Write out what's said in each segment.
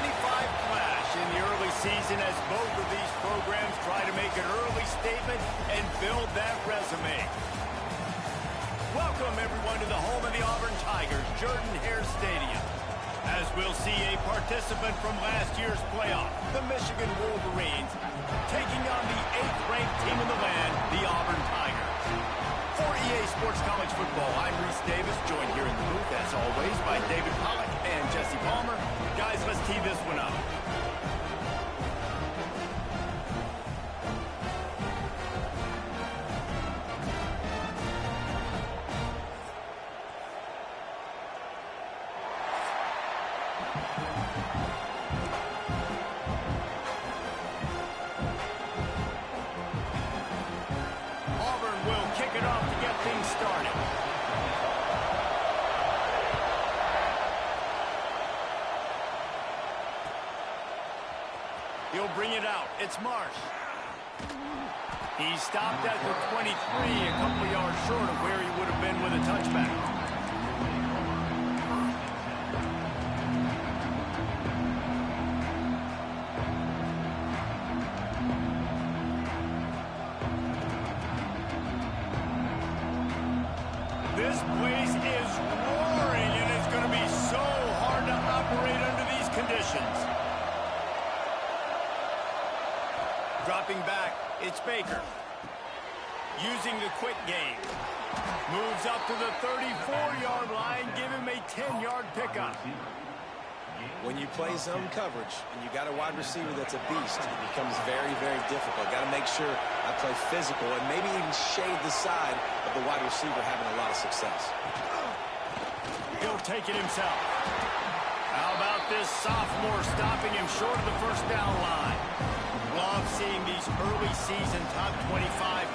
clash in the early season as both of these programs try to make an early statement and build that resume. Welcome, everyone, to the home of the Auburn Tigers, Jordan-Hare Stadium. As we'll see a participant from last year's playoff, the Michigan Wolverines, taking on the 8th-ranked team in the land, the Auburn Tigers. For EA Sports College Football, I'm Reese Davis, joined here in the booth, as always, by David Pollack and Jesse Palmer. Guys, let's tee this one up. Auburn will kick it off to get things started. He'll bring it out. It's Marsh. He stopped at the 23, a couple yards short of where he would have been with a touchback. This place is roaring, and it's going to be so hard to operate under these conditions. Dropping back, it's Baker. Using the quick game. Moves up to the 34-yard line, give him a 10-yard pickup. When you play zone coverage and you got a wide receiver that's a beast, it becomes very, very difficult. Got to make sure I play physical and maybe even shade the side of the wide receiver having a lot of success. He'll take it himself. How about this sophomore stopping him short of the first down line? Love seeing these early season top 25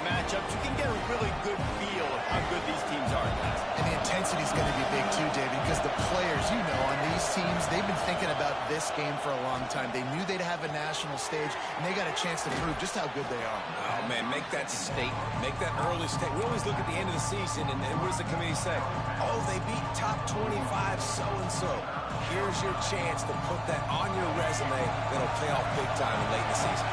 matchups. You can get a really good feel of how good these teams are, guys. And the intensity is going to be big too, David, because the players, you know, on these teams, they've been thinking about this game for a long time. They knew they'd have a national stage, and they got a chance to prove just how good they are. Oh, man, make that statement. Make that early statement. We always look at the end of the season, and what does the committee say? Oh, they beat top 25 so-and-so. Here's your chance to put that on your resume that'll pay off big time in late in the season.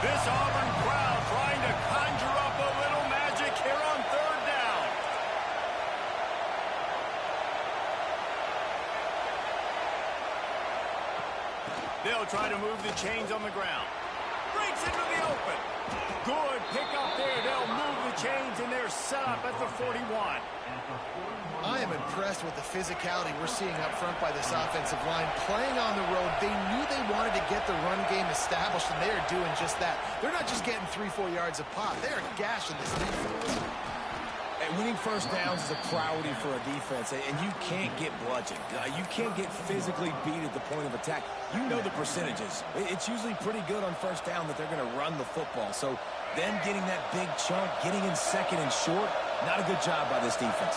This Auburn crowd trying to conjure up a little magic here on third down. They'll try to move the chains on the ground. Breaks into the open. Good pick up there. They'll move the chains, and they're set up at the 41. I am impressed with the physicality we're seeing up front by this offensive line. Playing on the road, they knew they wanted to get the run game established, and they are doing just that. They're not just getting 3-4 yards a pop. They are gashing this defense. And winning first downs is a priority for a defense, and you can't get bludgeoned. You can't get physically beat at the point of attack. You know the percentages. It's usually pretty good on first down that they're going to run the football. So them getting that big chunk, getting in second and short, not a good job by this defense.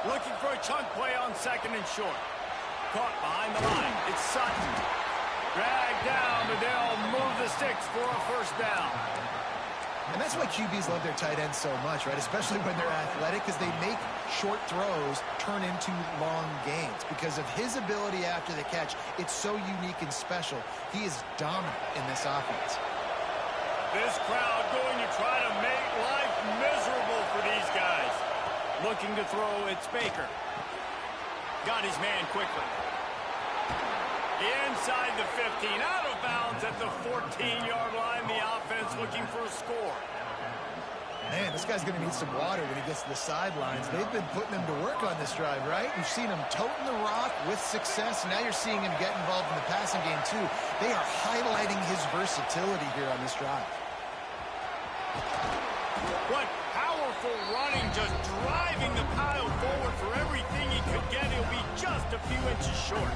Looking for a chunk play on second and short. Caught behind the line. It's Sutton. Dragged down, but they'll move the sticks for a first down. And that's why QBs love their tight ends so much, right? Especially when they're athletic, because they make short throws turn into long gains. Because of his ability after the catch, it's so unique and special. He is dominant in this offense. This crowd going to try to make life miserable for these guys. Looking to throw, it's Baker. Got his man quickly. Inside the 15, out of bounds at the 14-yard line. The offense looking for a score. Man, this guy's going to need some water when he gets to the sidelines. They've been putting him to work on this drive, right? You've seen him toting the rock with success. Now you're seeing him get involved in the passing game, too. They are highlighting his versatility here on this drive. What powerful running, just driving the pile forward for everything he could get. He'll be just a few inches short.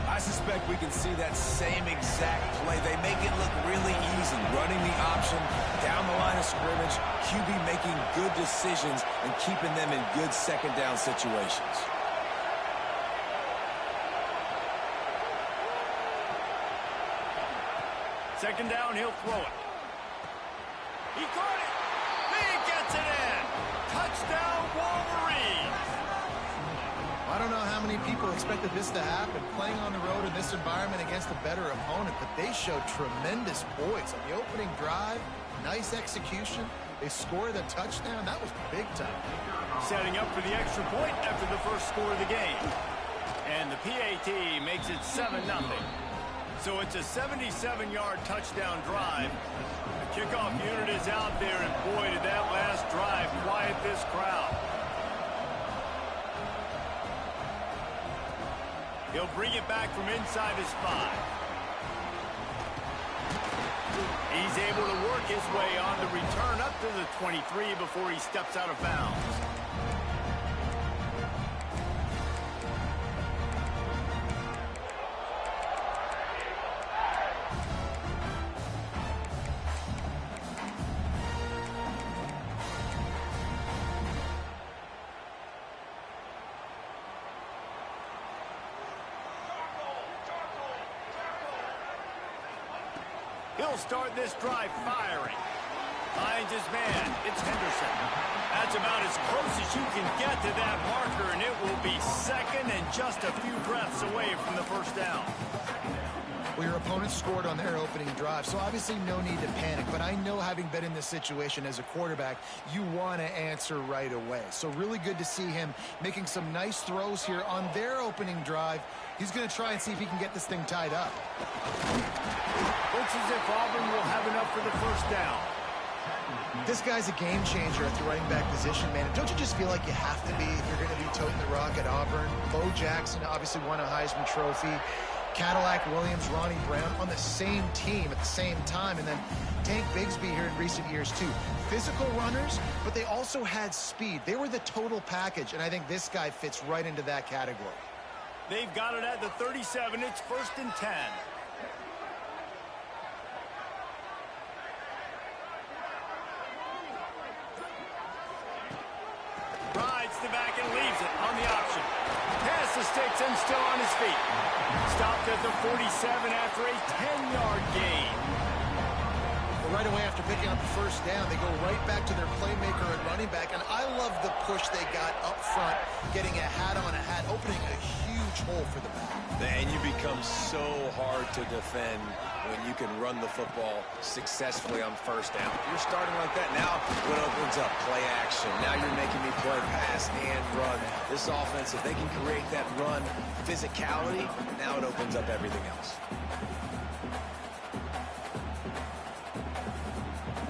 I suspect we can see that same exact play. They make it look really easy, running the option down the line of scrimmage, QB making good decisions and keeping them in good second down situations. Second down, he'll throw it. He caught it. He gets it in. Touchdown, Wolverines. I don't know how many people expected this to happen, playing on the road in this environment against a better opponent, but they showed tremendous poise on the opening drive. Nice execution. They scored a touchdown. That was big time. Setting up for the extra point after the first score of the game. And the PAT makes it 7-0. So it's a 77-yard touchdown drive. The kickoff unit is out there, and boy, did that last drive quiet this crowd. He'll bring it back from inside his 5. He's able to work his way on the return up to the 23 before he steps out of bounds. He'll start this drive firing. Finds his man. It's Henderson. That's about as close as you can get to that marker, and it will be second and just a few breaths away from the first down. Well, your opponent scored on their opening drive, so obviously no need to panic. But I know, having been in this situation as a quarterback, you want to answer right away. So really good to see him making some nice throws here on their opening drive. He's going to try and see if he can get this thing tied up. Looks as if Auburn will have enough for the first down. This guy's a game changer at the running back position, man. Don't you just feel like you have to be if you're going to be toting the rock at Auburn? Bo Jackson obviously won a Heisman Trophy. Cadillac Williams, Ronnie Brown on the same team at the same time. And then Tank Bigsby here in recent years, too. Physical runners, but they also had speed. They were the total package, and I think this guy fits right into that category. They've got it at the 37. It's 1st and 10. Rides the back and leaves it on the option. Pass the sticks and still on his feet. Stopped at the 47 after a 10-yard gain. Well, right away after picking up the first down, they go right back to their playmaker at running back. And I love the push they got up front, getting a hat on a hat, opening a huge hole for the back. And you become so hard to defend when you can run the football successfully on first down. You're starting like that. Now what opens up? Play action. Now you're making me play pass and run. This offense, if they can create that run physicality, now it opens up everything else.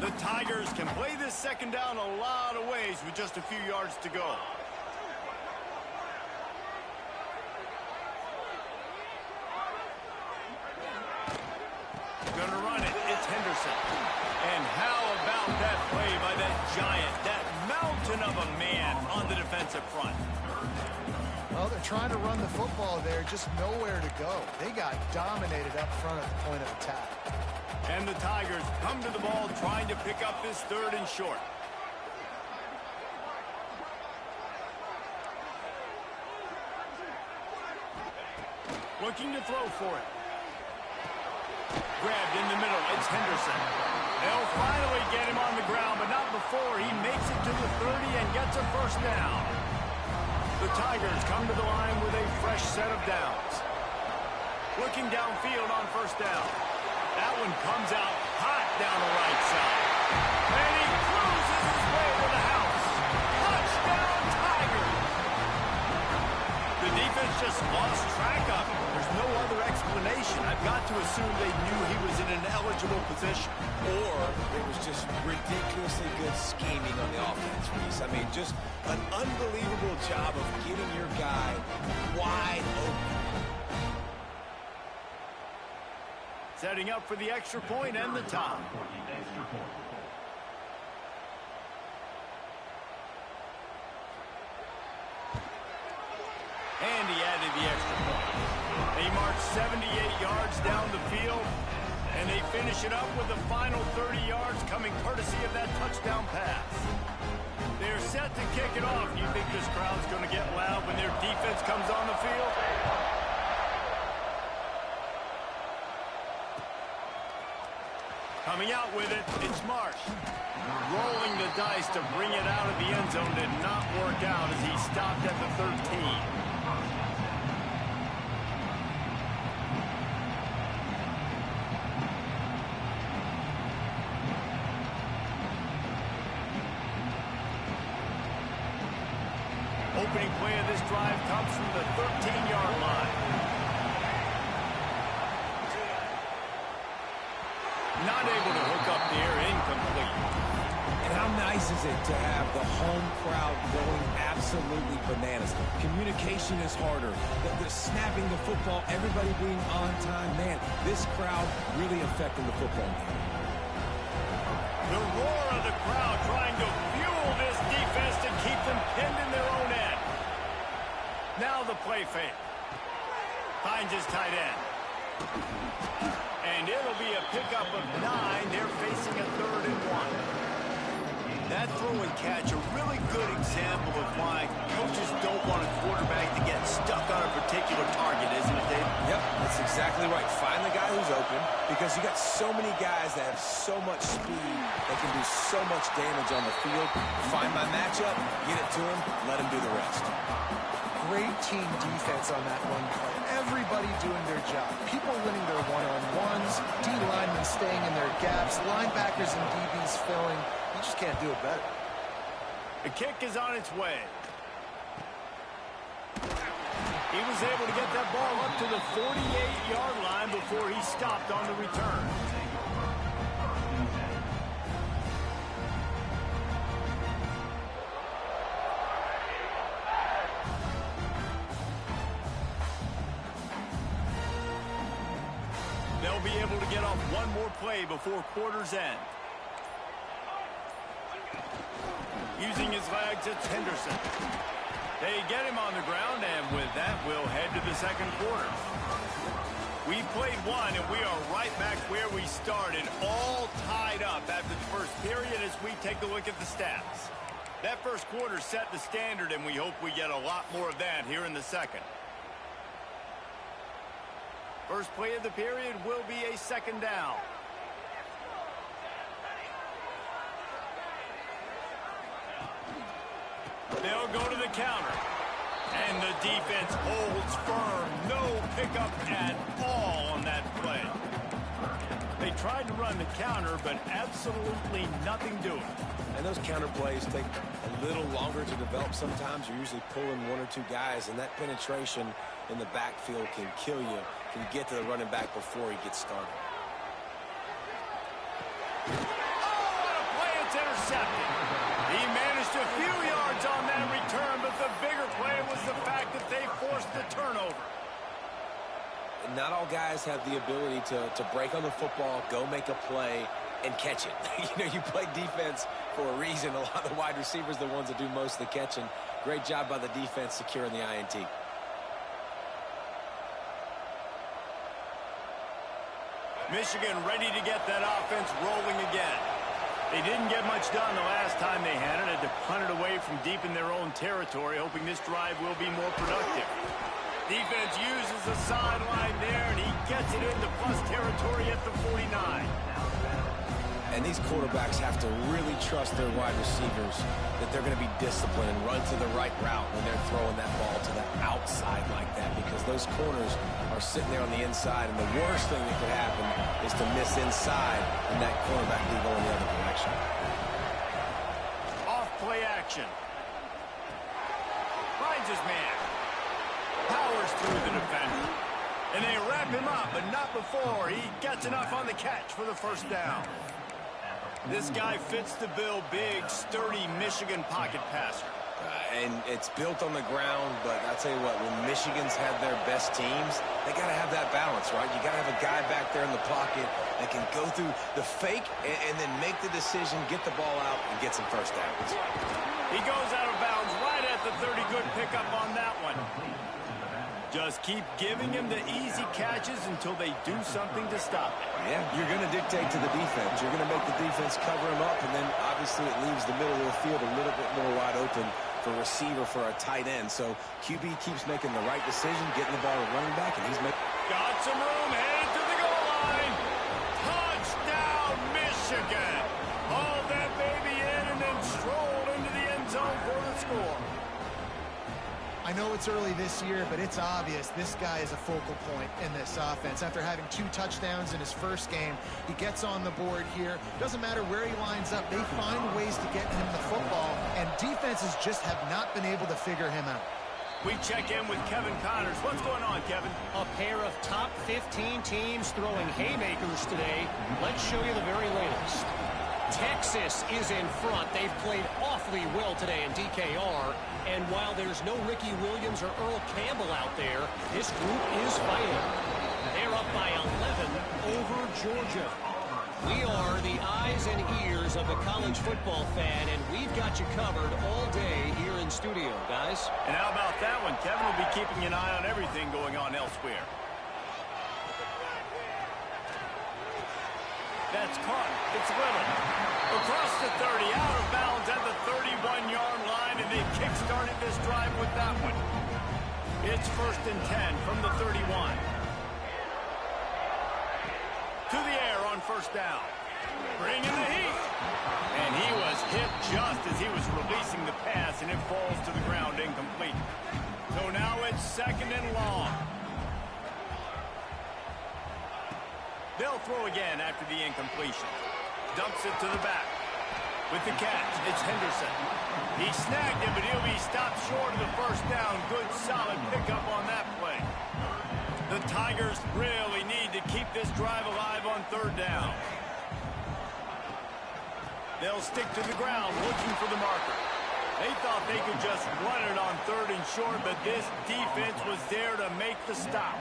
The Tigers can play this second down a lot of ways with just a few yards to go. Gonna run it. It's Henderson. And how about that play by that giant, that mountain of a man on the defensive front? Well, they're trying to run the football there, just nowhere to go. They got dominated up front at the point of attack. And the Tigers come to the ball trying to pick up this 3rd and short. Looking to throw for it. Grabbed in the middle. It's Henderson. They'll finally get him on the ground, but not before he makes it to the 30 and gets a first down. The Tigers come to the line with a fresh set of downs. Looking downfield on first down. That one comes out hot down the right side. And he cruises his way to the house. Touchdown, Tigers! The defense just lost track of him. There's no other explanation. I've got to assume they knew he was in an eligible position. Or it was just ridiculously good scheming on the offense, Reese. I mean, just an unbelievable job of getting your guy wide open. Setting up for the extra point and the tie. And he added the extra point. They march 78 yards down the field, and they finish it up with the final 30 yards coming courtesy of that touchdown pass. They're set to kick it off. Do you think this crowd's going to get loud when their defense comes on the field? Coming out with it, it's Marsh. Rolling the dice to bring it out of the end zone did not work out as he stopped at the 13. Opening play of this drive comes from the 13-yard line. Not able to hook up there, incomplete. And how nice is it to have the home crowd going absolutely bananas? Communication is harder. The snapping the football, everybody being on time. Man, this crowd really affecting the football game. The roar of the crowd trying to fuel this defense to keep them pinned in their own end. Now the play fake. Finds his tight end. And it'll be a pickup of 9. They're facing a 3rd and 1. That throw and catch, a really good example of why coaches don't want a quarterback to get stuck on a particular target, isn't it, Dave? Yep, that's exactly right. Find the guy who's open, because you got so many guys that have so much speed that can do so much damage on the field. Find my matchup, get it to him, let him do the rest. Great team defense on that one play. Everybody doing their job. People winning their one-on-ones, D linemen staying in their gaps, linebackers and DBs filling. You just can't do it better. The kick is on its way. He was able to get that ball up to the 48-yard line before he stopped on the return. They'll be able to get off one more play before quarter's end. Using his legs, it's Henderson. They get him on the ground, and with that, we'll head to the second quarter. We played one, and we are right back where we started, all tied up after the first period as we take a look at the stats. That first quarter set the standard, and we hope we get a lot more of that here in the second. First play of the period will be a 2nd down. They'll go to the counter. And the defense holds firm. No pickup at all on that play. They tried to run the counter, but absolutely nothing doing. And those counter plays take a little longer to develop sometimes. You're usually pulling 1 or 2 guys, and that penetration in the backfield can kill you. Can get to the running back before he gets started. Oh, what a play. It's intercepted. He managed a few yards on that return, but the bigger play was the fact that they forced the turnover. Not all guys have the ability to break on the football, go make a play, and catch it. You play defense for a reason. A lot of the wide receivers are the ones that do most of the catching. Great job by the defense securing the INT. Michigan ready to get that offense rolling again. They didn't get much done the last time they had it. Had to punt it away from deep in their own territory, hoping this drive will be more productive. Defense uses the sideline there, and he gets it into plus territory at the 49. And these quarterbacks have to really trust their wide receivers that they're going to be disciplined and run to the right route when they're throwing that ball to the outside like that, because those corners are sitting there on the inside, and the worst thing that could happen is to miss inside and that cornerback be going the other direction. Off play action. Finds his man. Powers through the defender. And they wrap him up, but not before he gets enough on the catch for the first down. This guy fits the bill, big, sturdy Michigan pocket passer. And it's built on the ground, but I'll tell you what, when Michigan's had their best teams, they got to have that balance, right? You got to have a guy back there in the pocket that can go through the fake and then make the decision, get the ball out, and get some first downs. He goes out of bounds right at the 30. Good pickup on that one. Just keep giving him the easy catches until they do something to stop it. Yeah, you're going to dictate to the defense. You're going to make the defense cover him up, and then obviously it leaves the middle of the field a little bit more wide open for receiver, for a tight end. So QB keeps making the right decision, getting the ball to running back, and he's making... Got some room, headed to the goal line. Touchdown, score. I know it's early this year, but it's obvious this guy is a focal point in this offense. After having 2 touchdowns in his first game, he gets on the board here. Doesn't matter where he lines up, they find ways to get him the football, and defenses just have not been able to figure him out. We check in with Kevin Connors. What's going on, Kevin? A pair of top 15 teams throwing haymakers today. Let's show you the very latest. Texas is in front. They've played awfully well today in DKR. And while there's no Ricky Williams or Earl Campbell out there, this group is fighting. They're up by 11 over Georgia. We are the eyes and ears of the college football fan, and we've got you covered all day here in studio, guys. And how about that one? Kevin will be keeping an eye on everything going on elsewhere. That's caught. It's Little. Across the 30, out of bounds at the 31-yard line, and they kick-started this drive with that one. It's 1st and 10 from the 31. To the air on 1st down. Bringing the heat. And he was hit just as he was releasing the pass, and it falls to the ground incomplete. So now it's 2nd and long. They'll throw again after the incompletion. Dumps it to the back. With the catch, it's Henderson. He snagged him, but he'll be stopped short of the 1st down. Good, solid pickup on that play. The Tigers really need to keep this drive alive on 3rd down. They'll stick to the ground looking for the marker. They thought they could just run it on 3rd and short, but this defense was there to make the stop.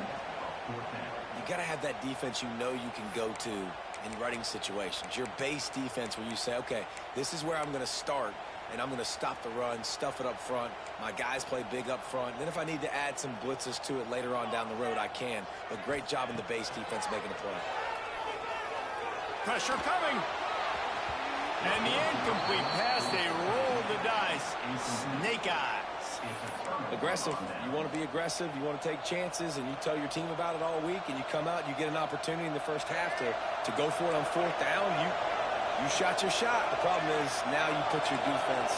You got to have that defense you know you can go to in running situations. Your base defense where you say, okay, this is where I'm going to start, and I'm going to stop the run, stuff it up front. My guys play big up front. Then if I need to add some blitzes to it later on down the road, I can. But great job in the base defense making a play. Pressure coming. And the incomplete pass, they roll the dice. Snake eyes. Aggressive. You want to be aggressive. You want to take chances, and you tell your team about it all week, and you come out and you get an opportunity in the first half to go for it on 4th down. You shot your shot. The problem is now you put your defense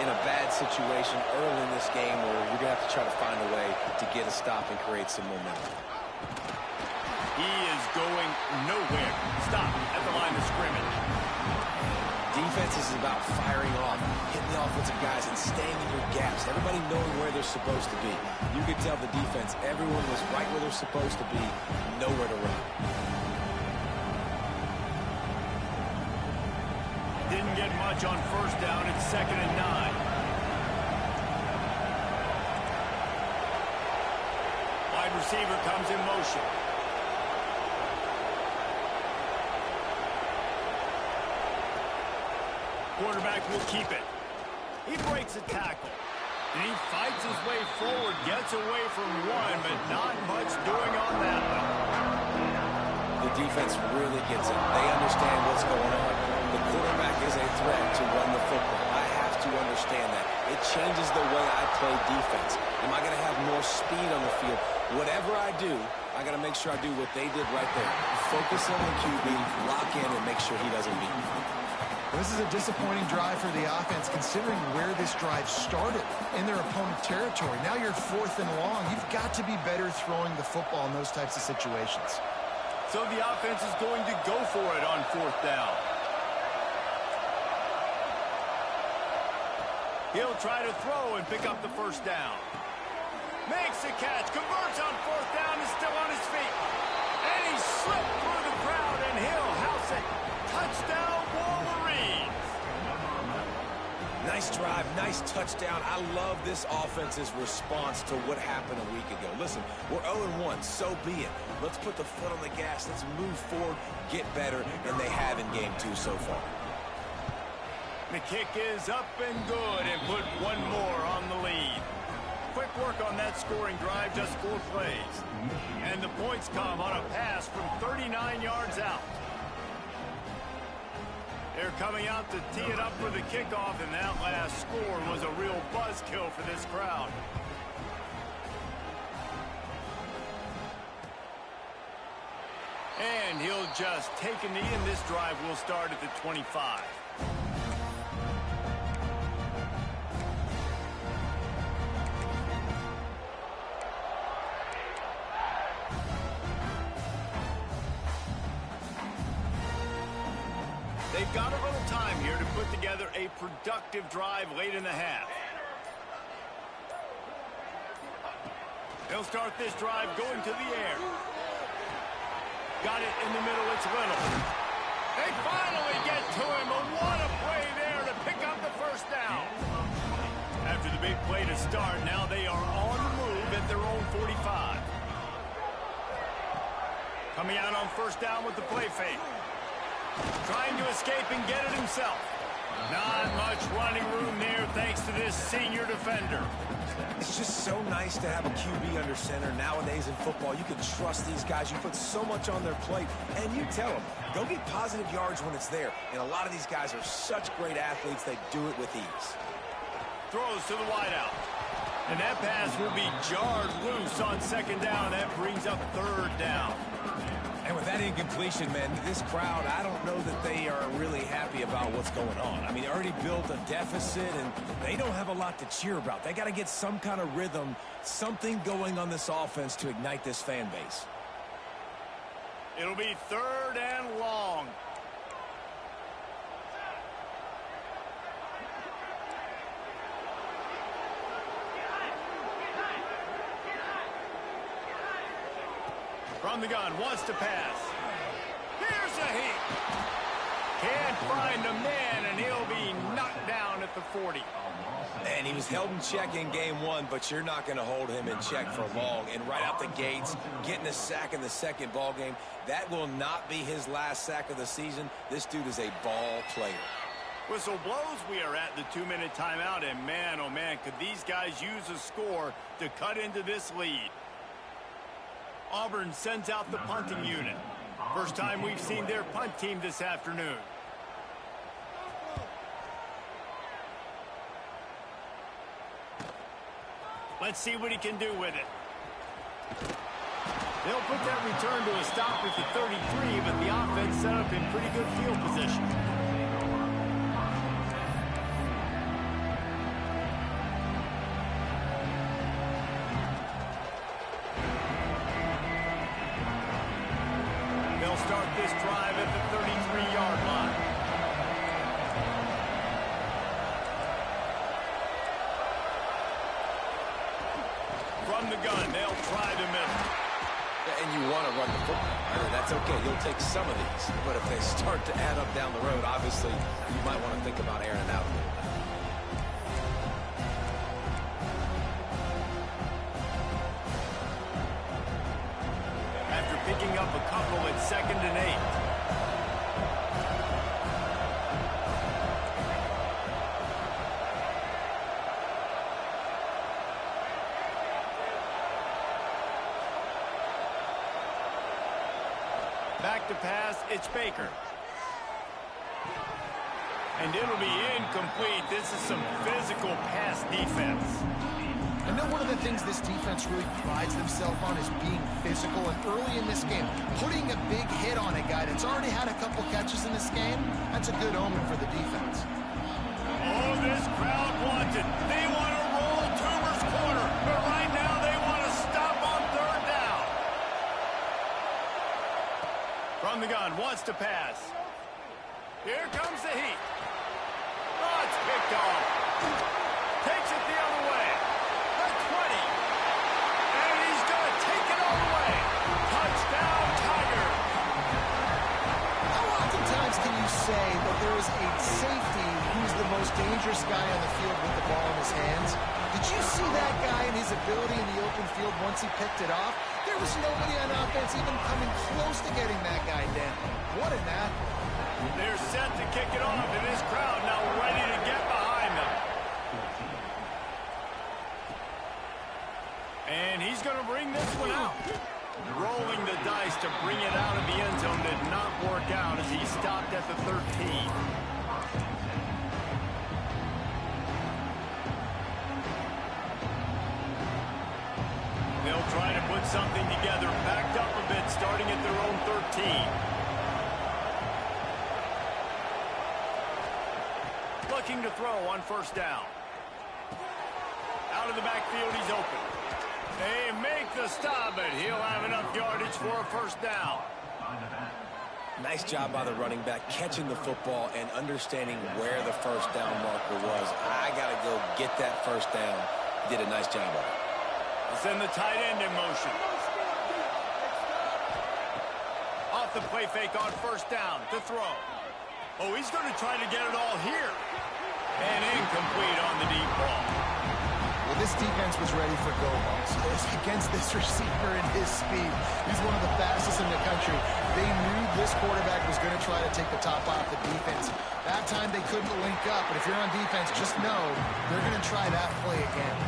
in a bad situation early in this game where you're going to have to try to find a way to get a stop and create some momentum. He is going nowhere. Stop at the line of scrimmage. Defense is about firing off, hitting the offensive guys, and staying in your gaps. Everybody knowing where they're supposed to be. You could tell the defense, everyone was right where they're supposed to be, nowhere to run. Didn't get much on 1st down. It's 2nd and 9. Wide receiver comes in motion. Quarterback will keep it. He breaks a tackle. And he fights his way forward, gets away from one, but not much doing on that one. The defense really gets it. They understand what's going on. The quarterback is a threat to run the football. I have to understand that. It changes the way I play defense. Am I going to have more speed on the field? Whatever I do, I got to make sure I do what they did right there. Focus on the QB, lock in, and make sure he doesn't beat me. This is a disappointing drive for the offense, considering where this drive started in their opponent territory. Now you're 4th and long. You've got to be better throwing the football in those types of situations. So the offense is going to go for it on 4th down. He'll try to throw and pick up the 1st down. Makes the catch, converts on 4th down, is still on his feet. And he slipped through the crowd, and he'll house it. Touchdown, Wolverines. Nice drive, nice touchdown. I love this offense's response to what happened a week ago. Listen, we're 0-1, so be it. Let's put the foot on the gas. Let's move forward, get better, and they have in game 2 so far. The kick is up and good, and put one more on the lead. Quick work on that scoring drive, just 4 plays. And the points come on a pass from 39 yards out. They're coming out to tee it up for the kickoff, and that last score was a real buzzkill for this crowd. And he'll just take a knee, and this drive will start at the 25. They've got a little time here to put together a productive drive late in the half. They'll start this drive going to the air. Got it in the middle, it's Little. They finally get to him, but what a play there to pick up the first down. After the big play to start, now they are on the move at their own 45. Coming out on first down with the play fake. Trying to escape and get it himself. Not much running room there thanks to this senior defender. It's just so nice to have a QB under center. Nowadays in football, you can trust these guys. You put so much on their plate, and you tell them, go get positive yards when it's there. And a lot of these guys are such great athletes, they do it with ease. Throws to the wideout. And that pass will be jarred loose on second down. That brings up third down. And with that incompletion, man, this crowd, I don't know that they are really happy about what's going on. I mean, they already built a deficit, and they don't have a lot to cheer about. They got to get some kind of rhythm, something going on this offense to ignite this fan base. It'll be third and long. From the gun, wants to pass. Here's a hit. Can't find a man, and he'll be knocked down at the 40. And he was held in check in game one, but you're not going to hold him in check for long. And right out the gates, getting a sack in the second ball game, that will not be his last sack of the season. This dude is a ball player. Whistle blows. We are at the 2-minute timeout, and man, oh man, could these guys use a score to cut into this lead. Auburn sends out the punting unit. First time we've seen their punt team this afternoon. Let's see what he can do with it. They'll put that return to a stop at the 33, but the offense set up in pretty good field position. Start this drive at the 33-yard line. From the gun, they'll try the middle. And you want to run the football. That's okay. You'll take some of these. But if they start to add up down the road, obviously, you might want to think about airing it out a little bit. Picking up a couple at 2nd and 8. Back to pass, it's Baker. And it'll be incomplete. This is some physical pass defense. I know one of the things this defense really prides themselves on is being physical, and early in this game, putting a big hit on a guy that's already had a couple catches in this game, that's a good omen for the defense. Oh, this crowd wants it. They want to roll Toomer's corner, but right now they want to stop on third down. From the gun, wants to pass. Here comes the heat. Oh, it's picked off. Takes it the other way. 20. And he's going to take it all the way. Touchdown, Tiger. How oftentimes can you say that there is a safety who's the most dangerous guy on the field with the ball in his hands? Did you see that guy and his ability in the open field once he picked it off? There was nobody on offense even coming close to getting that guy down. What an athlete. They're set to kick it off, and this crowd now ready to get behind them. And he's going to bring this one out. Rolling the dice to bring it out of the end zone did not work out as he stopped at the 13. They'll try to put something together, backed up a bit, starting at their own 13. Looking to throw on first down. Out of the backfield, he's open. They make the stop, but he'll have enough yardage for a first down. Nice job by the running back, catching the football and understanding where the first down marker was. I got to go get that first down. He did a nice job of it. Send the tight end in motion. Off the play fake on first down to throw. Oh, he's going to try to get it all here. And incomplete on the deep ball. Well, this defense was ready for go-balls. Against this receiver and his speed. He's one of the fastest in the country. They knew this quarterback was going to try to take the top off the defense. That time they couldn't link up, but if you're on defense, just know they're going to try that play again.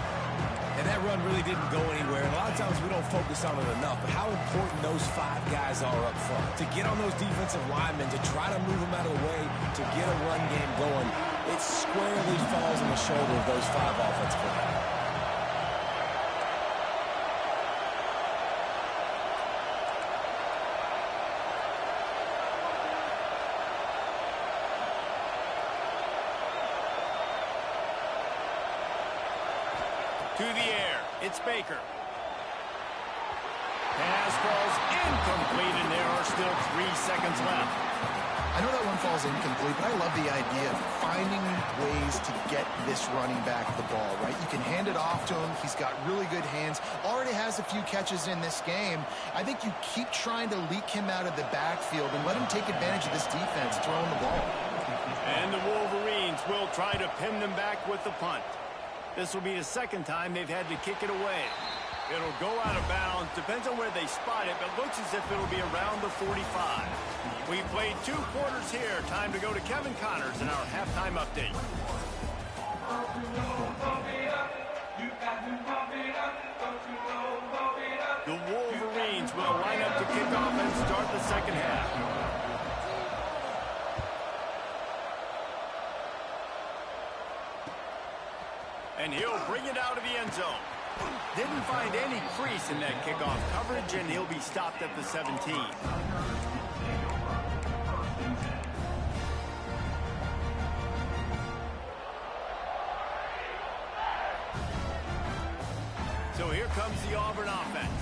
And that run really didn't go anywhere. And a lot of times we don't focus on it enough, but how important those 5 guys are up front. To get on those defensive linemen, to try to move them out of the way, to get a run game going, it squarely falls on the shoulder of those 5 offensive linemen. To the air, it's Baker. Pass falls incomplete, and there are still 3 seconds left. I know that one falls incomplete, but I love the idea of finding ways to get this running back the ball, right? You can hand it off to him. He's got really good hands. Already has a few catches in this game. I think you keep trying to leak him out of the backfield and let him take advantage of this defense throwing the ball. And the Wolverines will try to pin them back with the punt. This will be the second time they've had to kick it away. It'll go out of bounds. Depends on where they spot it, but looks as if it'll be around the 45. We played 2 quarters here. Time to go to Kevin Connors in our halftime update. The Wolverines will line up to kick off and start the second half. And he'll bring it out of the end zone. Didn't find any crease in that kickoff coverage, and he'll be stopped at the 17. So here comes the Auburn offense.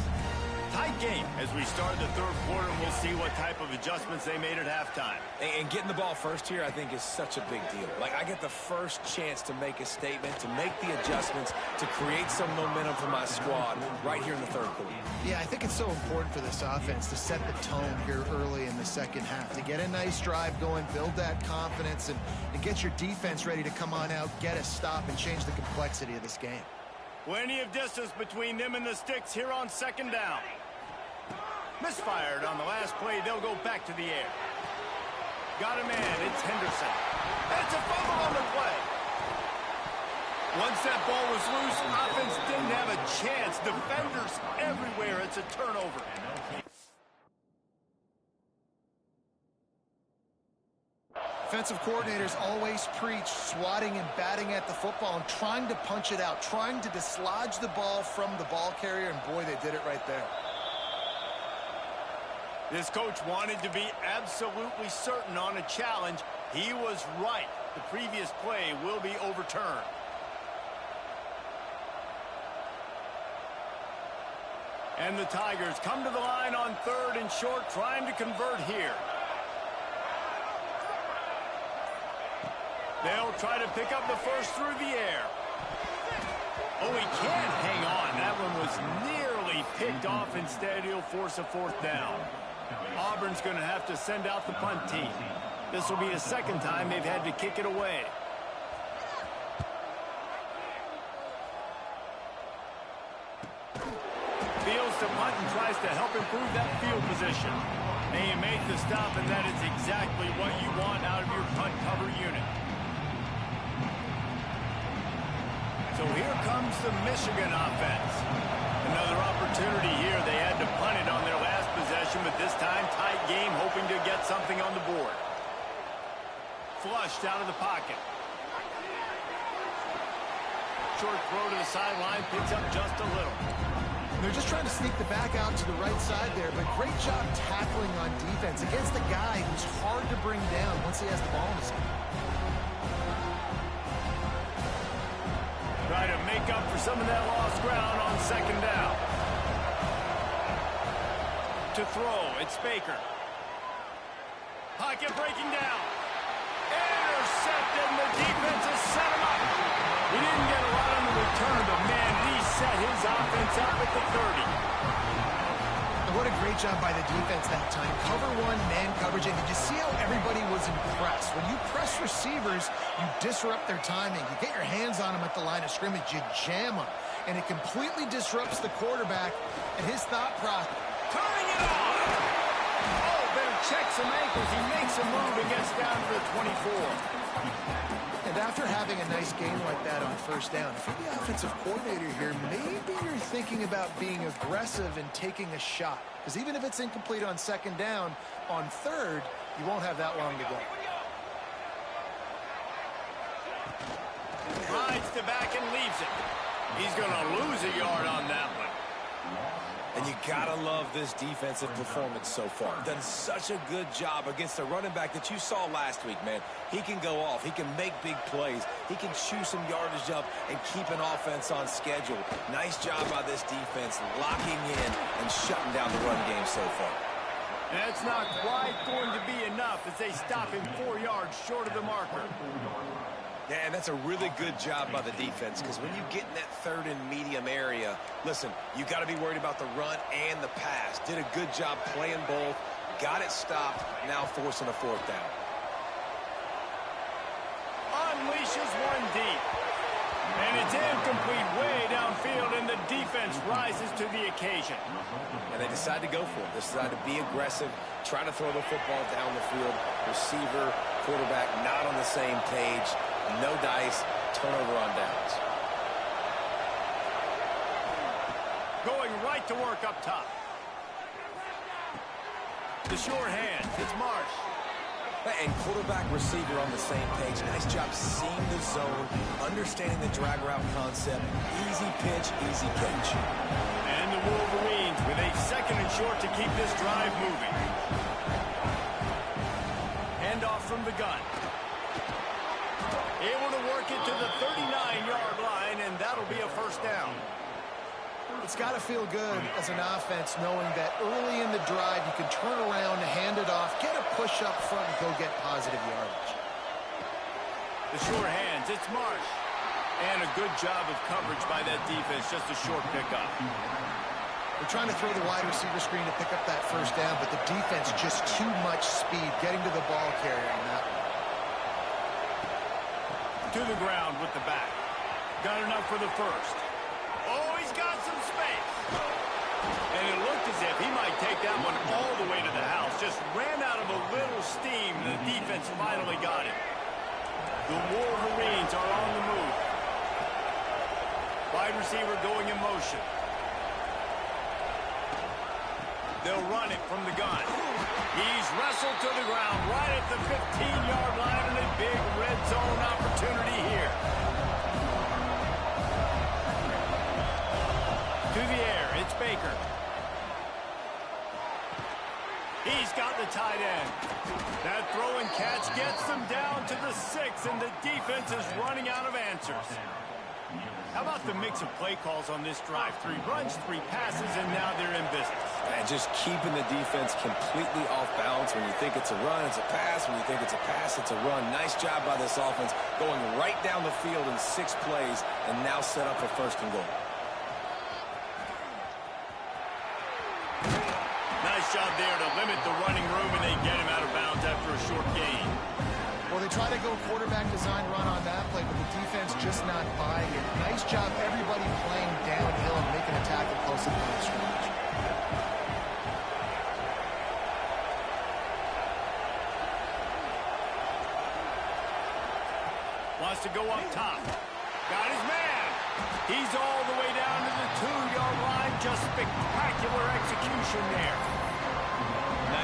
Tight game as we start the third quarter, and we'll see what type of adjustments they made at halftime. And getting the ball first here, I think, is such a big deal. Like, I get the first chance to make a statement, to make the adjustments, to create some momentum for my squad right here in the third quarter. Yeah, I think it's so important for this offense to set the tone here early in the second half, to get a nice drive going, build that confidence, and get your defense ready to come on out, get a stop, and change the complexity of this game. Plenty of distance between them and the sticks here on second down. Misfired on the last play. They'll go back to the air. Got a man. It's Henderson. And it's a fumble on the play. Once that ball was loose, offense didn't have a chance. Defenders everywhere. It's a turnover. Defensive coordinators always preach swatting and batting at the football and trying to punch it out, trying to dislodge the ball from the ball carrier, and boy, they did it right there. This coach wanted to be absolutely certain on a challenge. He was right. The previous play will be overturned. And the Tigers come to the line on 3rd and short, trying to convert here. They'll try to pick up the first through the air. Oh, he can't hang on. That one was nearly picked off. Instead, he'll force a 4th down. Auburn's going to have to send out the punt team. This will be the second time they've had to kick it away. Fields to punt and tries to help improve that field position. They make the stop, and that is exactly what you want out of your punt cover unit. So here comes the Michigan offense. Another opportunity here. They had to punt it on their last possession, but this time tight game, hoping to get something on the board. Flushed out of the pocket. Short throw to the sideline, picks up just a little. They're just trying to sneak the back out to the right side there, but great job tackling on defense against a guy who's hard to bring down once he has the ball in his hand. Try to make up for some of that lost ground on second down. To throw, it's Baker. Pocket breaking down. Intercepted, and the defense has set him up. He didn't get a lot on the return, but man, he set his offense up at the 30. What a great job by the defense that time. Cover one, man coverage, and did you see how everybody was impressed? When you press receivers, you disrupt their timing. You get your hands on them at the line of scrimmage. You jam them, and it completely disrupts the quarterback and his thought process. Turning it on! Oh, better check some ankles. He makes a move and gets down to the 24. And after having a nice game like that on first down, if you're the offensive coordinator here, maybe you're thinking about being aggressive and taking a shot. Because even if it's incomplete on second down, on third, you won't have that long to go. Rides the back and leaves it. He's going to lose a yard on that one. And you gotta love this defensive performance so far. Done such a good job against a running back that you saw last week, man. He can go off. He can make big plays. He can chew some yardage up and keep an offense on schedule. Nice job by this defense locking in and shutting down the run game so far. That's not quite going to be enough as they stop him 4 yards short of the marker. Yeah, and that's a really good job by the defense, because when you get in that third and medium area, listen, you got to be worried about the run and the pass. Did a good job playing both, got it stopped, now forcing a fourth down. Unleashes one deep. And it's incomplete way downfield, and the defense rises to the occasion. And they decide to go for it. They decide to be aggressive, try to throw the football down the field. Receiver, quarterback not on the same page. No dice, turnover on downs. Going right to work up top. The short hand, it's Marsh. And quarterback receiver on the same page. Nice job seeing the zone, understanding the drag route concept. Easy pitch, easy catch. And the Wolverines with a second and short to keep this drive moving. Handoff from the gun. Able to work it to the 39-yard line, and that'll be a first down. It's got to feel good as an offense knowing that early in the drive you can turn around, hand it off, get a push up front, and go get positive yardage. The short hands, it's Marsh. And a good job of coverage by that defense, just a short pickup. They're trying to throw the wide receiver screen to pick up that first down, but the defense just too much speed getting to the ball carrier on that one. To the ground with the back. Got enough for the first. Oh, he's got some space. And it looked as if he might take that one all the way to the house. Just ran out of a little steam, and the defense finally got it. The Wolverines are on the move. Wide receiver going in motion. They'll run it from the gun. He's wrestled to the ground right at the 15-yard line, and a big red zone opportunity here. To the air, it's Baker. He's got the tight end. That throw and catch gets them down to the 6, and the defense is running out of answers. How about the mix of play calls on this drive? 3 runs, 3 passes, and now they're in business. And just keeping the defense completely off balance. When you think it's a run, it's a pass. When you think it's a pass, it's a run. Nice job by this offense going right down the field in 6 plays and now set up for first and goal. Nice job there to limit the running room, and they get him out of bounds after a short gain. Well, they try to go quarterback design run on that play, but the defense just not buying it. Nice job everybody playing downhill and making a tackle close to the line of scrimmage. Wants to go up top. Got his man. He's all the way down to the 2-yard line. Just spectacular execution there.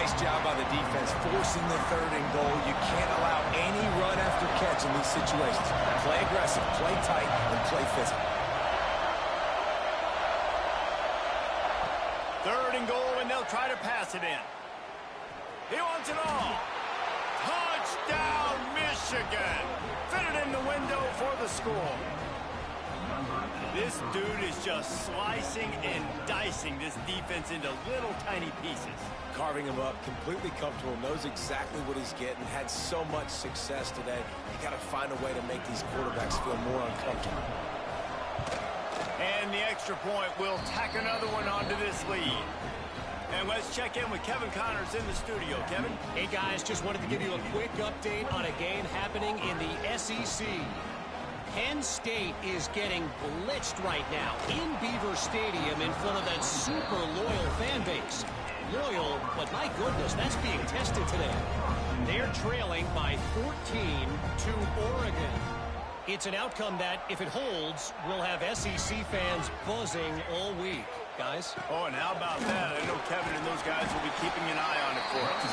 Nice job by the defense forcing the third and goal. You can't allow any run after catch in these situations. Play aggressive, play tight, and play physical. 3rd and goal, and they'll try to pass it in. He wants it all. Touchdown, Michigan. Fit it in the window for the score. This dude is just slicing and dicing this defense into little tiny pieces. Carving him up, completely comfortable, knows exactly what he's getting, had so much success today. You got to find a way to make these quarterbacks feel more uncomfortable. And the extra point will tack another one onto this lead. And let's check in with Kevin Connors in the studio. Kevin? Hey, guys, just wanted to give you a quick update on a game happening in the SEC. Penn State is getting blitzed right now in Beaver Stadium in front of that super loyal fan base. Loyal, but my goodness, that's being tested today. They're trailing by 14 to Oregon. It's an outcome that, if it holds, will have SEC fans buzzing all week. Guys? Oh, and how about that? I know Kevin and those guys will be keeping an eye on it for us.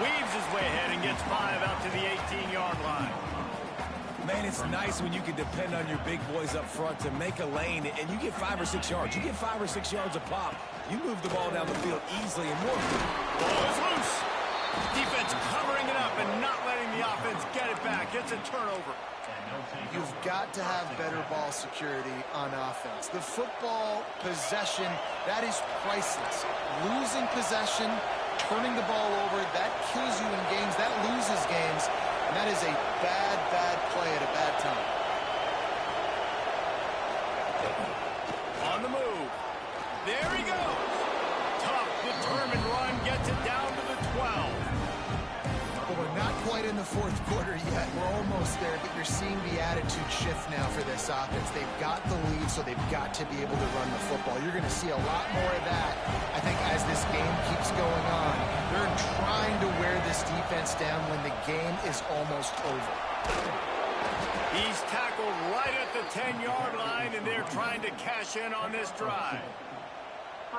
Weaves his way ahead and gets 5 out to the 18-yard line. Man, it's nice when you can depend on your big boys up front to make a lane, and you get 5 or 6 yards. You get 5 or 6 yards a pop. You move the ball down the field easily and more. Ball is loose. Defense covering it up and not letting the offense get it back. It's a turnover. You've got to have better ball security on offense. The football possession, that is priceless. Losing possession, turning the ball over, that kills you in games, that loses games, and that is a bad, bad play at a bad time. On the move. There he goes. Tough, determined run gets it down to the 12. Well, we're not quite in the fourth quarter yet. We're almost there, but you're seeing the attitude shift now for this offense. They've got the lead, so they've got to be able to run the football. You're going to see a lot more of that, I think, as this game keeps going on. They're trying to wear this defense down when the game is almost over. He's tackled right at the 10-yard line, and they're trying to cash in on this drive.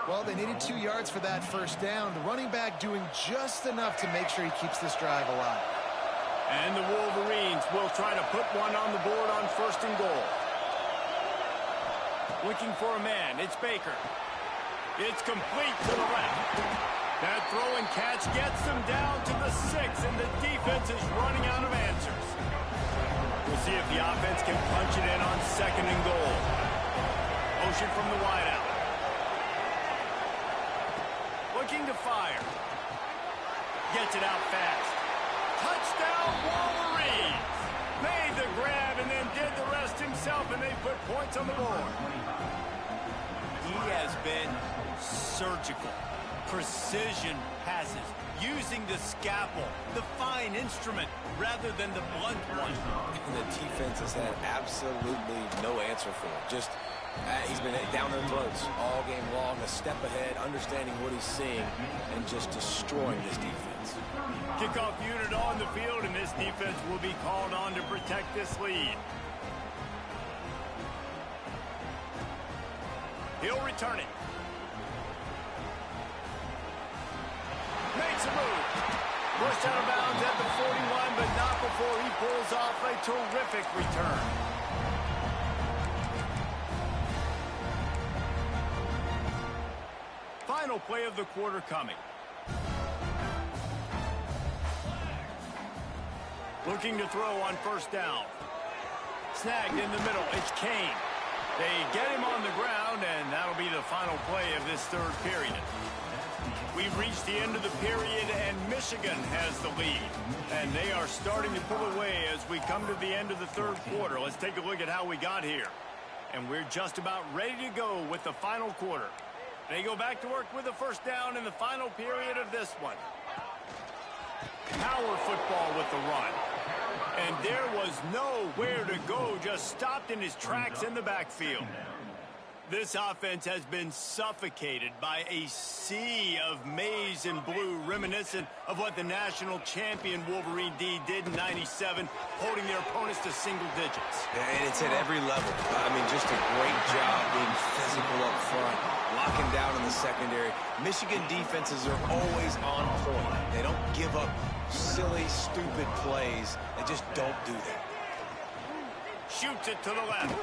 Well, they needed 2 yards for that first down. The running back doing just enough to make sure he keeps this drive alive. And the Wolverines will try to put one on the board on 1st and goal. Looking for a man. It's Baker. It's complete to the left. That throw and catch gets them down to the 6, and the defense is running out of answers. We'll see if the offense can punch it in on 2nd and goal. Motion from the wideout. Looking to fire. Gets it out fast. Touchdown, Wolverines! Made the grab and then did the rest himself, and they put points on the board. He has been surgical. Precision passes. Using the scalpel, the fine instrument, rather than the blunt one. And the defense has had absolutely no answer for him. Just he's been down their throats all game long, a step ahead, understanding what he's seeing, and just destroying this defense. Kickoff unit on the field, and this defense will be called on to protect this lead. He'll return it. Makes a move. Pushed out of bounds at the 41, but not before he pulls off a terrific return. Final play of the quarter coming. Looking to throw on 1st down. Snagged in the middle. It's Kane. They get him on the ground, and that'll be the final play of this 3rd period. We've reached the end of the period, and Michigan has the lead. And they are starting to pull away as we come to the end of the 3rd quarter. Let's take a look at how we got here. And we're just about ready to go with the final quarter. They go back to work with the 1st down in the final period of this one. Power football with the run. And there was nowhere to go, just stopped in his tracks in the backfield. This offense has been suffocated by a sea of maize and blue, reminiscent of what the national champion Wolverine D did in '97, holding their opponents to single digits. And it's at every level. I mean, just a great job being physical up front, locking down in the secondary. Michigan defenses are always on point. They don't give up silly, stupid plays. They just don't do that. Shoots it to the left.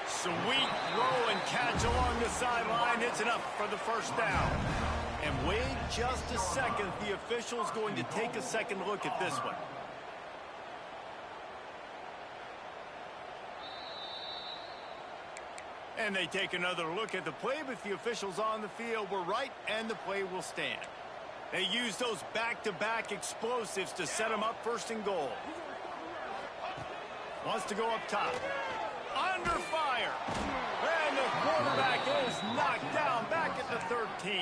Sweet throw and catch along the sideline. It's enough for the 1st down. And wait just a second. The official's going to take a second look at this one. And they take another look at the play, but the officials on the field were right, and the play will stand. They use those back-to-back explosives to set them up first and goal. Wants to go up top. Under fire. And the quarterback is knocked down back at the 13.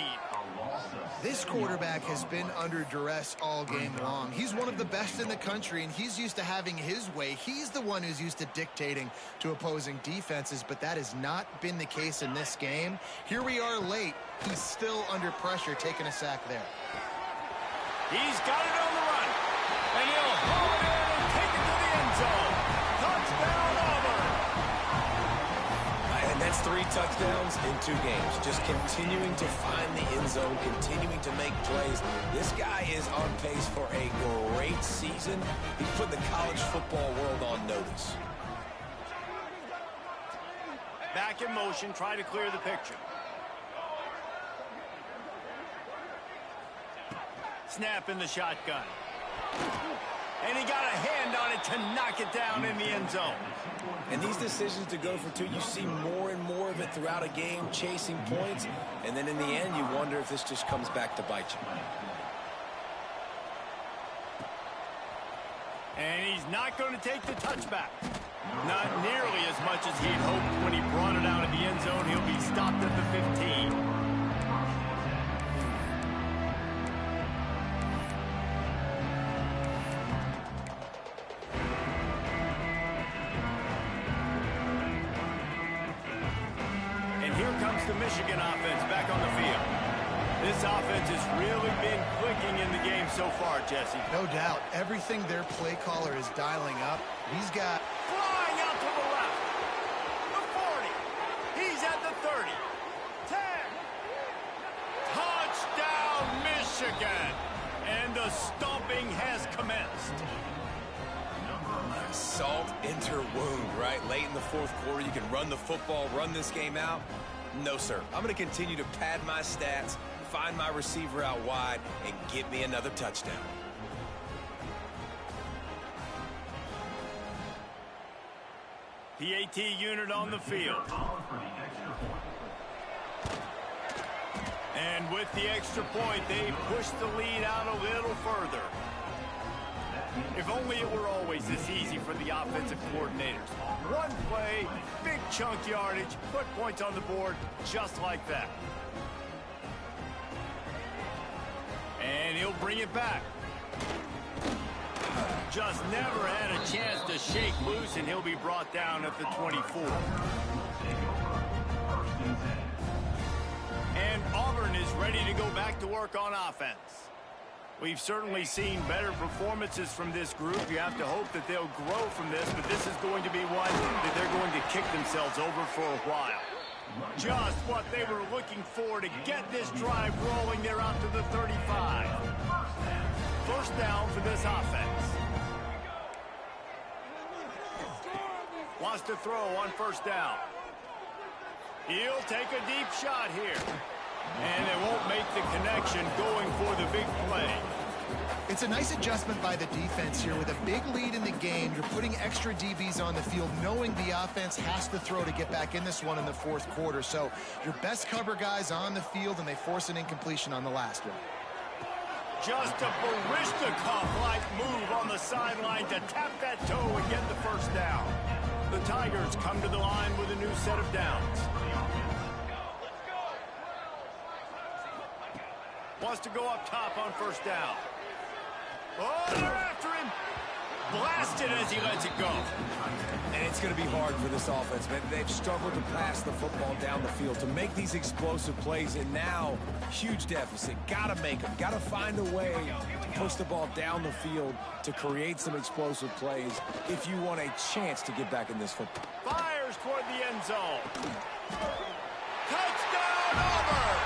This quarterback has been under duress all game long. He's one of the best in the country, and he's used to having his way. He's the one who's used to dictating to opposing defenses, but that has not been the case in this game. Here we are late. He's still under pressure, taking a sack there. He's got it on the run. And he'll haul it in and take it to the end zone. Touchdown, Auburn. And that's 3 touchdowns in 2 games. Just continuing to find the end zone, continuing to make plays. This guy is on pace for a great season. He's put the college football world on notice. Back in motion, try to clear the picture. Snap in the shotgun. And he got a hand on it to knock it down in the end zone. And these decisions to go for 2, you see more and more of it throughout a game, chasing points. And then in the end, you wonder if this just comes back to bite you. And he's not going to take the touchback. Not nearly as much as he'd hoped when he brought it out of the end zone. He'll be stopped at the 15. The Michigan offense back on the field. This offense has really been clicking in the game so far, Jesse. No doubt. Everything their play caller is dialing up. He's got... Flying out to the left. The 40. He's at the 30. 10. Touchdown, Michigan. And the stomping has commenced. Salt into wound, right? Late in the 4th quarter, you can run the football, run this game out. No, sir. I'm going to continue to pad my stats, find my receiver out wide, and get me another touchdown. PAT unit on the field. And with the extra point, they push the lead out a little further. If only it were always this easy for the offensive coordinators. One play, big chunk yardage, put points on the board just like that. And he'll bring it back. Just never had a chance to shake loose, and he'll be brought down at the 24. And Auburn is ready to go back to work on offense. We've certainly seen better performances from this group. You have to hope that they'll grow from this, but this is going to be one that they're going to kick themselves over for a while. Just what they were looking for to get this drive rolling. They're out to the 35. First down for this offense. Wants to throw on first down. He'll take a deep shot here. And they won't make the connection going for the big play. It's a nice adjustment by the defense here. With a big lead in the game, you're putting extra DBs on the field, knowing the offense has to throw to get back in this one in the 4th quarter. So your best cover guys on the field, and they force an incompletion on the last one. Just a Barishnikov-like move on the sideline to tap that toe and get the first down. The Tigers come to the line with a new set of downs. Wants to go up top on first down. Oh, they're after him. Blasted as he lets it go. And it's going to be hard for this offense, man. They've struggled to pass the football down the field to make these explosive plays, and now huge deficit. Got to make them. Got to find a way to push the ball down the field to create some explosive plays if you want a chance to get back in this football. Fires toward the end zone. Touchdown, Auburn.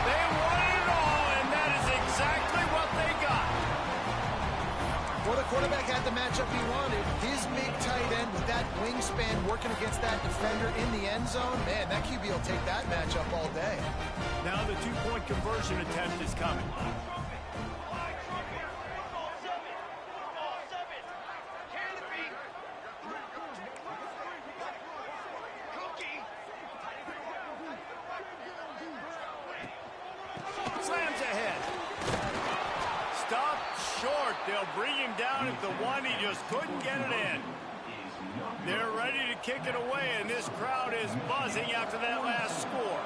They won it all, and that is exactly what they got. Well, the quarterback had the matchup he wanted. His big tight end with that wingspan working against that defender in the end zone. Man, that QB will take that matchup all day. Now the two-point conversion attempt is coming. They'll bring him down at the one. He just couldn't get it in. They're ready to kick it away, and this crowd is buzzing after that last score.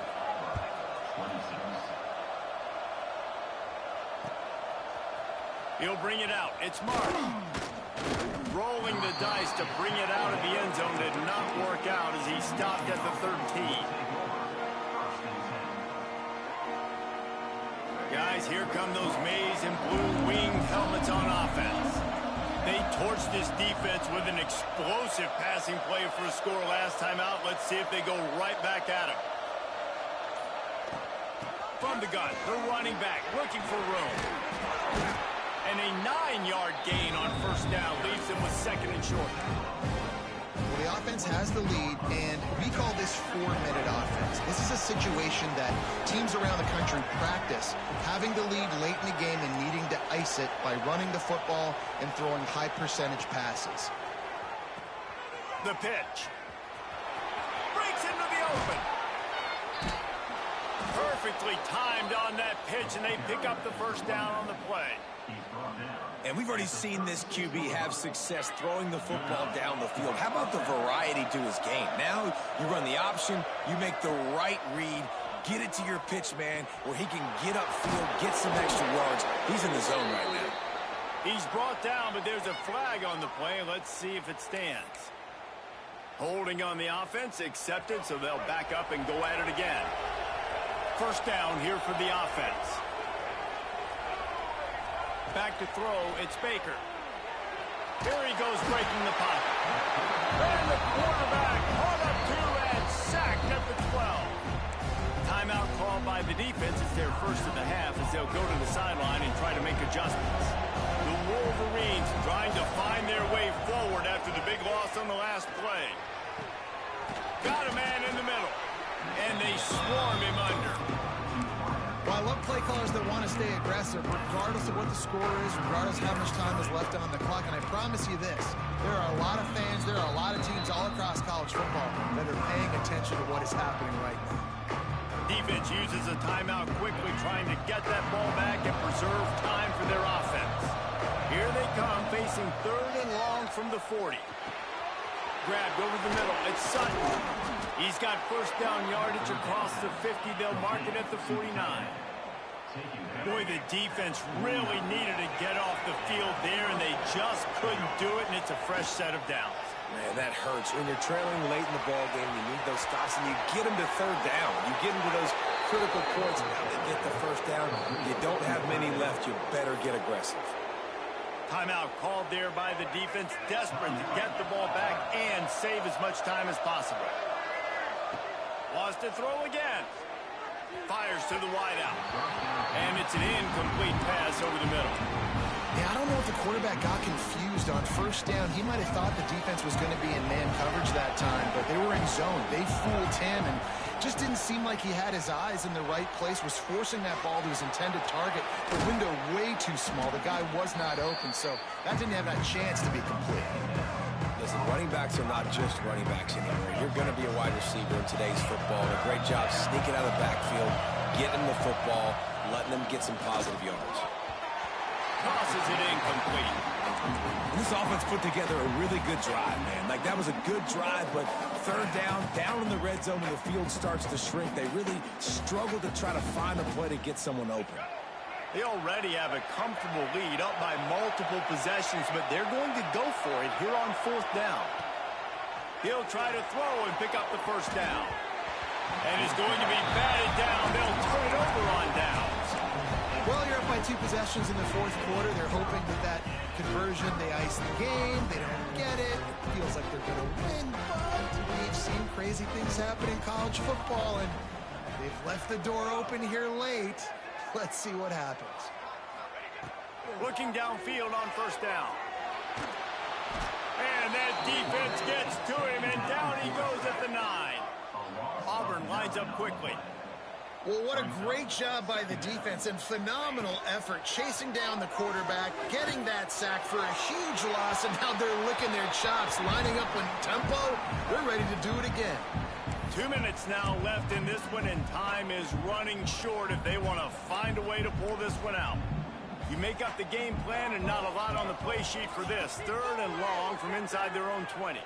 He'll bring it out. It's Mark. Rolling the dice to bring it out of the end zone did not work out as he stopped at the 13. Guys, here come those maize and blue winged helmets on offense. They torched this defense with an explosive passing play for a score last time out. Let's see if they go right back at him. From the gun, the running back looking for room. And a 9-yard gain on first down leaves them with second and short. Well, the offense has the lead, and we call this 4-minute offense. This is a situation that teams around the country practice, having the lead late in the game and needing to ice it by running the football and throwing high-percentage passes. The pitch. Breaks into the open. Perfectly timed on that pitch, and they pick up the first down on the play. And we've already seen this QB have success throwing the football down the field. How about the variety to his game? Now you run the option, you make the right read, get it to your pitch man where he can get upfield, get some extra yards. He's in the zone right now. He's brought down, but there's a flag on the play. Let's see if it stands. Holding on the offense, accepted, so they'll back up and go at it again. First down here for the offense. Back to throw, it's Baker. Here he goes breaking the pocket. And the quarterback caught up to and sacked at the 12. Timeout called by the defense. It's their first of the half as they'll go to the sideline and try to make adjustments. The Wolverines trying to find their way forward after the big loss on the last play. Got a man in the middle. And they swarm him under. Well, I love play callers that want to stay aggressive, regardless of what the score is, regardless of how much time is left on the clock. And I promise you this, there are a lot of fans, there are a lot of teams all across college football that are paying attention to what is happening right now. Defense uses a timeout quickly, trying to get that ball back and preserve time for their offense. Here they come, facing third and long from the 40. Grabbed over the middle. It's Sutton. He's got first down yardage across the 50. They'll mark it at the 49. Boy, the defense really needed to get off the field there, and they just couldn't do it, and it's a fresh set of downs. Man, that hurts. When you're trailing late in the ball game, you need those stops, and you get them to third down. You get them to those critical points, and now they get the first down. You don't have many left. You better get aggressive. Timeout called there by the defense, desperate to get the ball back and save as much time as possible. Wants to throw again. Fires to the wideout. And it's an incomplete pass over the middle. Yeah, I don't know if the quarterback got confused on first down. He might have thought the defense was going to be in man coverage that time, but they were in zone. They fooled him and just didn't seem like he had his eyes in the right place, was forcing that ball to his intended target. The window way too small. The guy was not open, so that didn't have that chance to be complete. Listen, running backs are not just running backs anymore. You're going to be a wide receiver in today's football. A great job sneaking out of the backfield, getting the football, letting them get some positive yards. Tosses it incomplete. This offense put together a really good drive, man. Like, that was a good drive, but third down in the red zone when the field starts to shrink, they really struggle to try to find a play to get someone open. They already have a comfortable lead up by multiple possessions, but they're going to go for it here on fourth down. He'll try to throw and pick up the first down. And it's going to be batted down. They'll turn it over on downs. Well, you're up by 2 possessions in the fourth quarter. They're hoping with that conversion they ice the game. They don't get it. It feels like they're going to win, but we've seen crazy things happen in college football, and they've left the door open here late. Let's see what happens. Looking downfield on first down. And that defense gets to him, and down he goes at the 9. Auburn lines up quickly. Well, what a great job by the defense and phenomenal effort chasing down the quarterback, getting that sack for a huge loss, and now they're licking their chops, lining up in tempo. They're ready to do it again. 2 minutes now left in this one, and time is running short if they want to find a way to pull this one out. You make up the game plan and not a lot on the play sheet for this. 3rd and long from inside their own 20.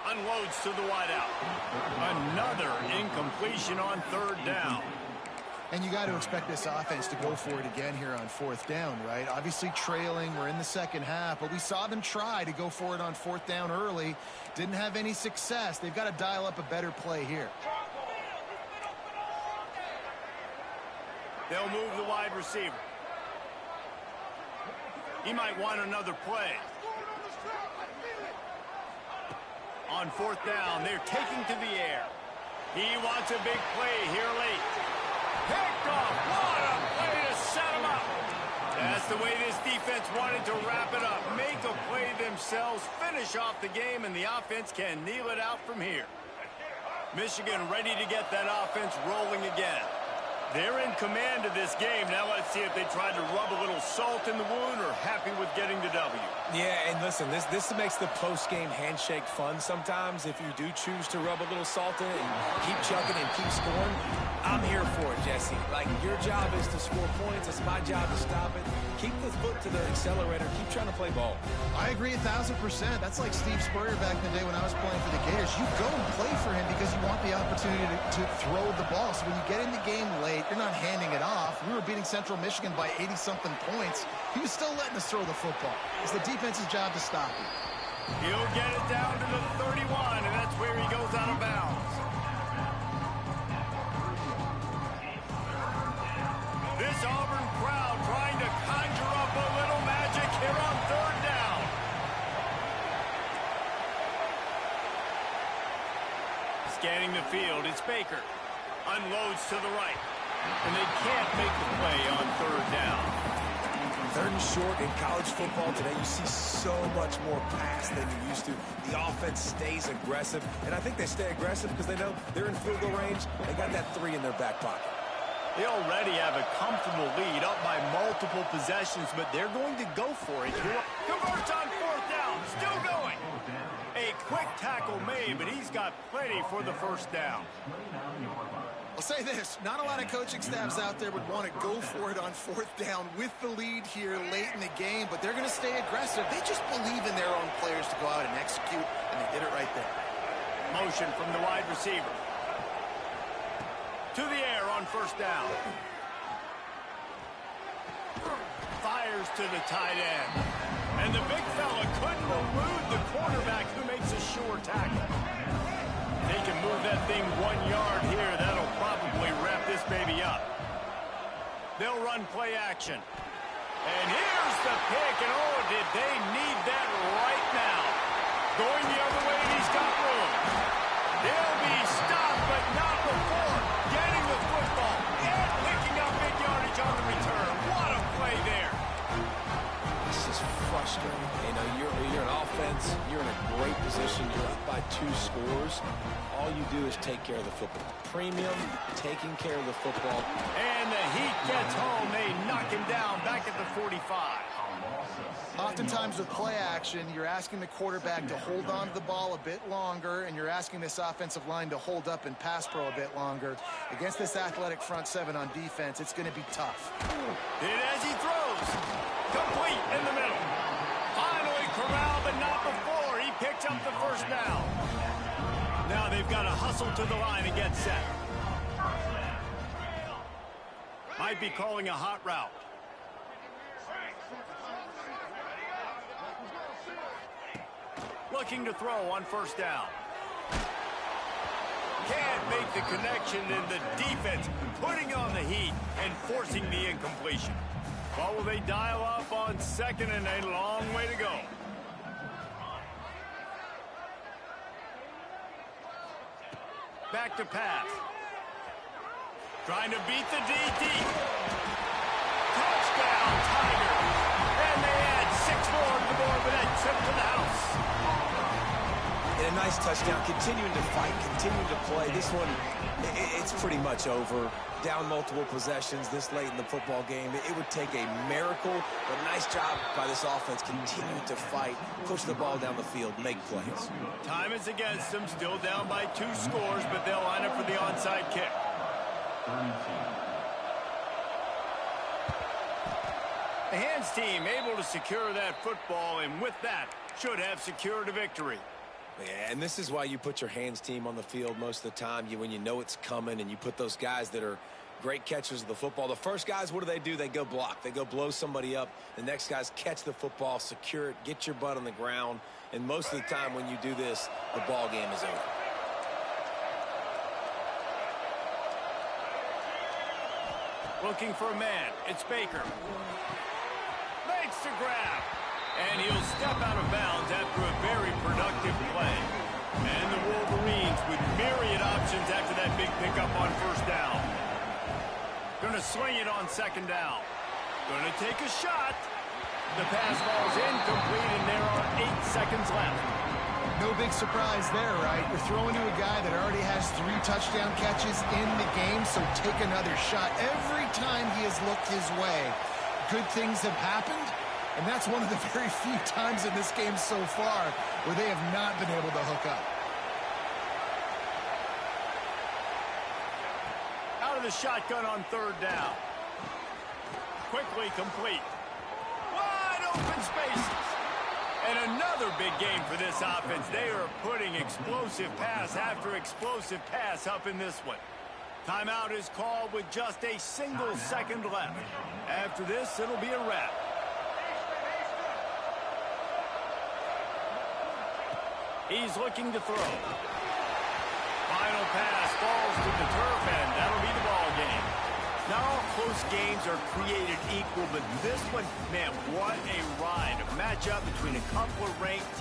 Unloads to the wideout. Another incompletion on 3rd down. And you got to expect this offense to go for it again here on 4th down, right? Obviously trailing, we're in the second half, but we saw them try to go for it on 4th down early. Didn't have any success. They've got to dial up a better play here. They'll move the wide receiver. He might want another play. On 4th down, they're taking to the air. He wants a big play here late. Picked off. What a play to set him up. That's the way this defense wanted to wrap it up. Make a play themselves, finish off the game, and the offense can kneel it out from here. Michigan ready to get that offense rolling again. They're in command of this game. Now let's see if they try to rub a little salt in the wound or happy with getting the W. Yeah, and listen, this makes the post-game handshake fun sometimes. If you do choose to rub a little salt in it and keep chugging and keep scoring, I'm here for it, Jesse. Like, your job is to score points. It's my job to stop it. Keep the foot to the accelerator. Keep trying to play ball. I agree 1,000%. That's like Steve Spurrier back in the day when I was playing for the Gators. You go and play for him because you want the opportunity to throw the ball. So when you get in the game late, you're not handing it off. We were beating Central Michigan by 80-something points. He was still letting us throw the football. It's the defense's job to stop him. He'll get it down to the 31, and that's where he goes out of bounds. This Auburn crowd trying to conjure up a little magic here on 3rd down. Scanning the field, it's Baker. Unloads to the right. And they can't make the play on 3rd down. 3rd and short in college football today, you see so much more pass than you used to. The offense stays aggressive, and I think they stay aggressive because they know they're in field goal range. They got that 3 in their back pocket. They already have a comfortable lead up by multiple possessions, but they're going to go for it. Converts on 4th down, still going. A quick tackle made, but he's got plenty for the 1st down. I'll say this, not a lot of coaching staffs out there would want to go for it on 4th down with the lead here late in the game, but they're going to stay aggressive. They just believe in their own players to go out and execute, and they did it right there. Motion from the wide receiver. To the air on 1st down. Fires to the tight end. And the big fella couldn't elude the quarterback who makes a sure tackle. They can move that thing 1 yard here. That'll probably wrap this baby up. They'll run play action. And here's the pick. And oh, did they need that right now. Going the other way, and he's got room. They'll be stopped, but not before getting the football and picking up big yardage on the return. What a play there. This is frustrating. You know, you're an offense. You're in a great position. You're up by 2 scores. All you do is take care of the football. Premium, taking care of the football. And the Heat gets home. They knock him down back at the 45. Oftentimes with play action, you're asking the quarterback to hold on to the ball a bit longer, and you're asking this offensive line to hold up and pass pro a bit longer. Against this athletic front 7 on defense, it's going to be tough. And as he throws, complete in the middle. Finally corralled, but not before. He picks up the 1st down. Now they've got to hustle to the line and get set. Might be calling a hot route. Looking to throw on 1st down. Can't make the connection, and the defense putting on the heat and forcing the incompletion. What will they dial up on 2nd, and a long way to go? Back to pass. Trying to beat the DT. Touchdown, Tigers. And they add 6 more to the board with that trip to the house. And a nice touchdown. Continuing to fight, continuing to play. This one, it's pretty much over. Down multiple possessions this late in the football game. It would take a miracle, but a nice job by this offense continuing to fight, push the ball down the field, make plays. Time is against them, still down by 2 scores, but they'll line up for the onside kick. The hands team able to secure that football, and with that, should have secured a victory. Yeah, and this is why you put your hands team on the field most of the time. When you know it's coming, and you put those guys that are great catchers of the football. The first guys, what do? They go block. They go blow somebody up. The next guys catch the football, secure it, get your butt on the ground. And most of the time when you do this, the ball game is over. Looking for a man. It's Baker. Makes the grab. And he'll step out of bounds after a very productive play. And the Wolverines with myriad options after that big pickup on first down. Going to swing it on second down. Going to take a shot. The pass falls incomplete, and there are 8 seconds left. No big surprise there, right? You're throwing to a guy that already has 3 touchdown catches in the game, so take another shot. Every time he has looked his way, good things have happened, and that's one of the very few times in this game so far where they have not been able to hook up. Out of the shotgun on third down. Quickly complete. Wide open spaces. And another big game for this offense. They are putting explosive pass after explosive pass up in this one. Timeout is called with just a single second left. After this, it'll be a wrap. He's looking to throw. Final pass falls to the turf, and that'll be the ball game. Not all close games are created equal, but this one, man, what a ride. A matchup between a couple of ranked teams.